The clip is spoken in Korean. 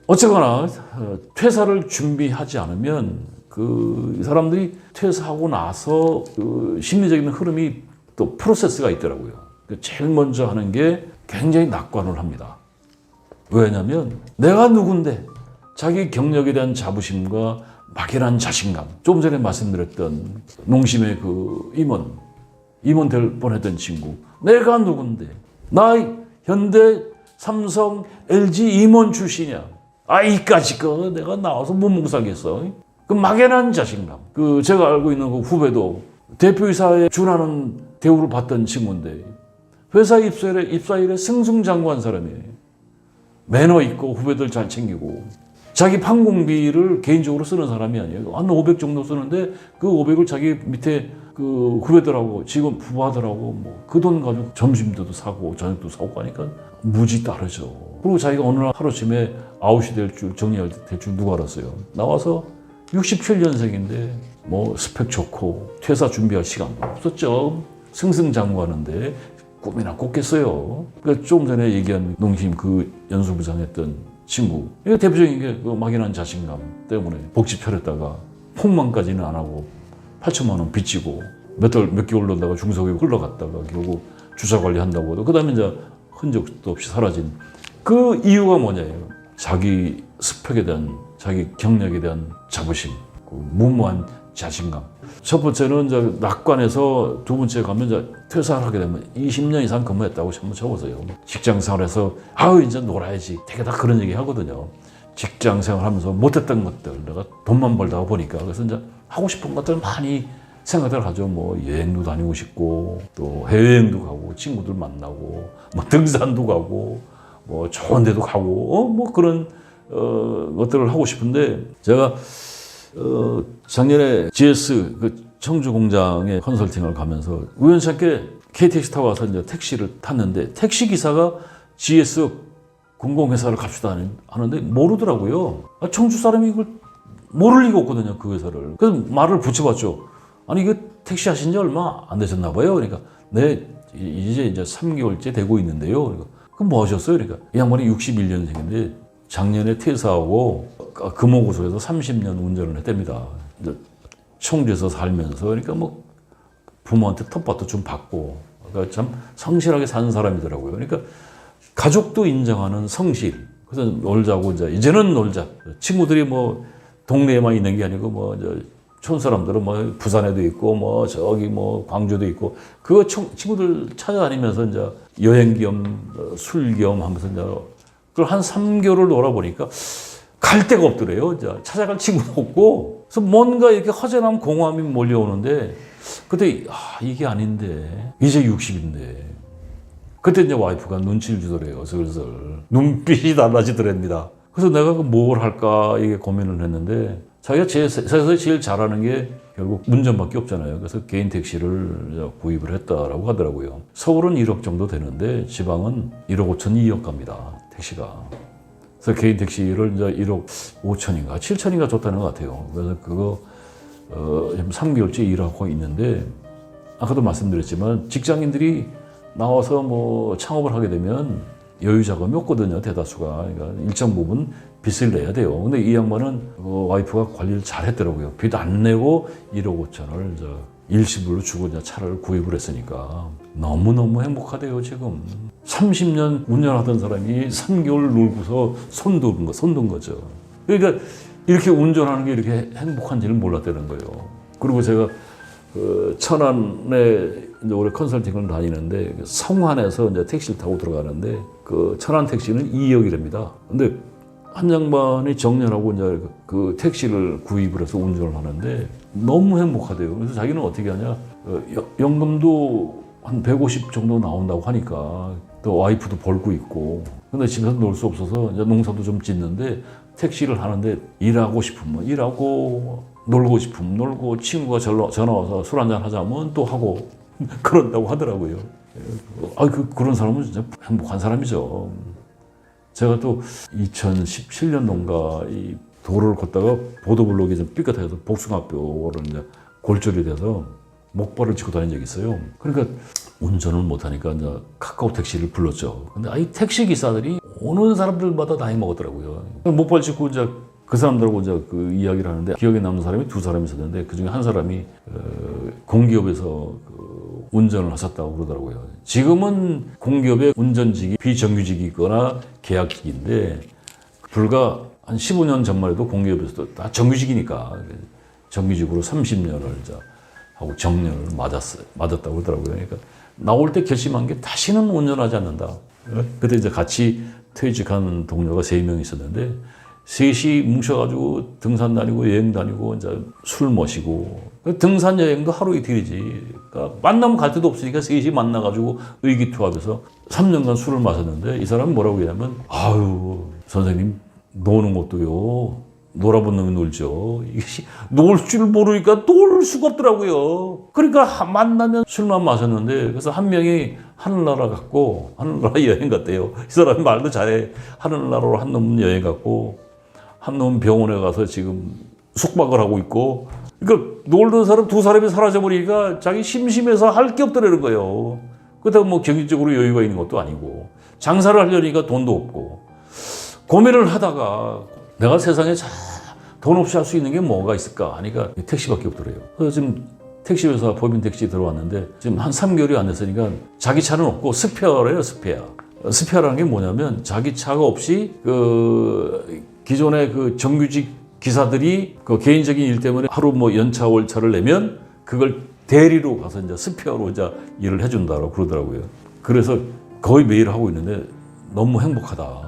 어쨌거나 퇴사를 준비하지 않으면 이 사람들이 퇴사하고 나서 그 심리적인 흐름이 또 프로세스가 있더라고요. 제일 먼저 하는 게 굉장히 낙관을 합니다. 왜냐하면 내가 누군데 자기 경력에 대한 자부심과 막연한 자신감, 조금 전에 말씀드렸던 농심의 그 임원 될 뻔했던 친구, 내가 누군데 나 현대 삼성 LG 임원 출신이야. 이까짓 거 내가 나와서 못 먹고 살겠어. 그 막연한 자신감. 제가 알고 있는 그 후배도 대표이사에 준하는 대우를 받던 친구인데 회사 입사일에 승승장구한 사람이에요. 매너 있고 후배들 잘 챙기고 자기 판공비를 개인적으로 쓰는 사람이 아니에요. 한 500 정도 쓰는데 그 500을 자기 밑에 그 후배들하고 직원 부하들하고 뭐 그 돈 가지고 점심도 사고 저녁도 사고 하니까 무지 따르죠. 그리고 자기가 어느 날 하루쯤에 아웃이 될 줄 될 줄 누가 알았어요. 나와서 67년생인데 뭐 스펙 좋고 퇴사 준비할 시간도 없었죠. 승승장구하는데 꿈이나 꿨겠어요. 그러니까 조금 전에 얘기한 농심 그 연수부장 했던 친구. 이게 대표적인 게 그 막연한 자신감 때문에 복지 펴렸다가 폭망까지는 안 하고 8천만 원 빚지고 몇 개월 놀다가 중소기업 흘러갔다가 결국 주사 관리한다고 하고 그다음에 이제 흔적도 없이 사라진 그 이유가 뭐냐예요. 자기 스펙에 대한 자기 경력에 대한 자부심, 무모한 자신감. 첫 번째는 이제 낙관에서 두 번째 가면 이제 퇴사를 하게 되면 20년 이상 근무했다고 한번 쳐보세요. 직장 생활에서 이제 놀아야지. 되게 다 그런 얘기 하거든요. 직장 생활하면서 못했던 것들 내가 돈만 벌다가 보니까 그래서 이제 하고 싶은 것들 많이 생각을 하죠. 뭐 여행도 다니고 싶고 또 해외여행도 가고 친구들 만나고 뭐 등산도 가고 뭐 좋은 데도 가고 뭐 그런 것들을 하고 싶은데 제가 작년에 GS 그 청주 공장에 컨설팅을 가면서 우연찮게 KTX 타고 와서 이제 택시를 탔는데 택시 기사가 GS 공공회사를 갑시다 하는데 모르더라고요. 청주 사람이 이걸 모를 리가 없거든요, 그 회사를. 그래서 말을 붙여봤죠. 아니 이거 택시 하신 지 얼마 안 되셨나 봐요. 그러니까 네 이제 3개월째 되고 있는데요. 그러니까 그럼 뭐 하셨어요? 그러니까 이 양반이 61년생인데 작년에 퇴사하고 금호고속에서 30년 운전을 했답니다. 청주에서 살면서 그러니까 뭐 부모한테 텃밭도 좀 받고 그러니까 참 성실하게 사는 사람이더라고요. 그러니까 가족도 인정하는 성실. 그래서 놀자고 이제는 놀자. 친구들이 뭐 동네에만 있는 게 아니고 뭐 촌 사람들은 뭐 부산에도 있고 뭐 저기 뭐 광주도 있고 그거 친구들 찾아다니면서 이제 여행 겸 술 겸 하면서 이제 그걸 한 3개월을 놀아보니까 갈 데가 없더래요. 이제 찾아갈 친구도 없고 그래서 뭔가 이렇게 허전한 공허함이 몰려오는데 그때 이게 아닌데 이제 60인데 그때 이제 와이프가 눈치를 주더래요. 슬슬 눈빛이 달라지더랍니다. 그래서 내가 뭘 할까 이게 고민을 했는데 자기가 세상에서 제일 잘하는 게 결국 운전밖에 없잖아요. 그래서 개인 택시를 구입을 했다라고 하더라고요. 서울은 1억 정도 되는데 지방은 1억 5천, 2억 갑니다. 택시가. 그래서 개인 택시를 이제 1억 5천인가 7천인가 줬다는 것 같아요. 그래서 그거 3개월째 일하고 있는데 아까도 말씀드렸지만 직장인들이 나와서 뭐 창업을 하게 되면 여유 자금이 없거든요. 대다수가. 그러니까 일정 부분 빚을 내야 돼요. 근데 이 양반은 와이프가 관리를 잘 했더라고요. 빚 안 내고 1억 5천을 일시불로 주고 이제 차를 구입을 했으니까 너무너무 행복하대요, 지금. 30년 운전하던 사람이 3개월 놀고서 손든 거죠. 그러니까 이렇게 운전하는 게 이렇게 행복한지는 몰랐다는 거예요. 그리고 제가 천안에 이제 올해 컨설팅을 다니는데 성안에서 이제 택시를 타고 들어가는데 그 천안 택시는 2억이랍니다. 근데 한 양반이 정년하고 이제 그 택시를 구입을 해서 운전을 하는데 너무 행복하대요. 그래서 자기는 어떻게 하냐? 연금도 한 150 정도 나온다고 하니까 또 와이프도 벌고 있고 근데 집에서 놀 수 없어서 이제 농사도 좀 짓는데 택시를 하는데 일하고 싶으면 일하고 놀고 싶으면 놀고 친구가 전화 와서 술 한잔 하자면 또 하고 그런다고 하더라고요. 그런 사람은 진짜 행복한 사람이죠. 제가 또 2017년도인가 이 도로를 걷다가 보도블록이 좀 삐끗해서 복숭아뼈를 이제 골절이 돼서 목발을 짚고 다닌 적이 있어요. 그러니까 운전을 못하니까 이제 카카오 택시를 불렀죠. 근데 이 택시 기사들이 오는 사람들마다 나이 먹었더라고요. 못 발치고 이제 그 사람들하고 이제 그 이야기를 하는데 기억에 남는 사람이 두 사람이 있었는데 그 중에 한 사람이 공기업에서 그 운전을 하셨다고 그러더라고요. 지금은 공기업의 운전직이 비정규직이거나 계약직인데 불과 한 15년 전만 해도 공기업에서도 다 정규직이니까 정규직으로 30년을 하고 정년을 맞았다고 그러더라고요. 그러니까 나올 때 결심한 게 다시는 운전하지 않는다. 그때 이제 같이 퇴직한 동료가 3명 있었는데 셋이 뭉쳐가지고 등산 다니고 여행 다니고 이제 술 마시고 등산 여행도 하루 이틀이지. 그러니까 만나면 갈 데도 없으니까 셋이 만나가지고 의기투합해서 3년간 술을 마셨는데 이 사람은 뭐라고 얘기하면 아유 선생님 노는 것도요 놀아본 놈이 놀죠. 놀 줄 모르니까 놀 수가 없더라고요. 그러니까 만나면 술만 마셨는데 그래서 한 명이 하늘나라 갔고 하늘나라 여행 갔대요. 이 사람이 말도 잘해. 하늘나라로 한 놈은 여행 갔고 한 놈은 병원에 가서 지금 숙박을 하고 있고 그러니까 놀던 사람 두 사람이 사라져버리니까 자기 심심해서 할 게 없더라는 거예요. 그렇다고 뭐 경제적으로 여유가 있는 것도 아니고 장사를 하려니까 돈도 없고 고민을 하다가 내가 세상에 돈 없이 할 수 있는 게 뭐가 있을까 하니까 택시밖에 없더래요. 그래서 지금 택시회사 법인 택시 들어왔는데 지금 한 3개월이 안 됐으니까 자기 차는 없고 스페어래요, 스페어. 스페어라는 게 뭐냐면 자기 차가 없이 그 기존의 그 정규직 기사들이 그 개인적인 일 때문에 하루 뭐 연차 월차를 내면 그걸 대리로 가서 이제 스페어로 이제 일을 해준다고 그러더라고요. 그래서 거의 매일 하고 있는데 너무 행복하다.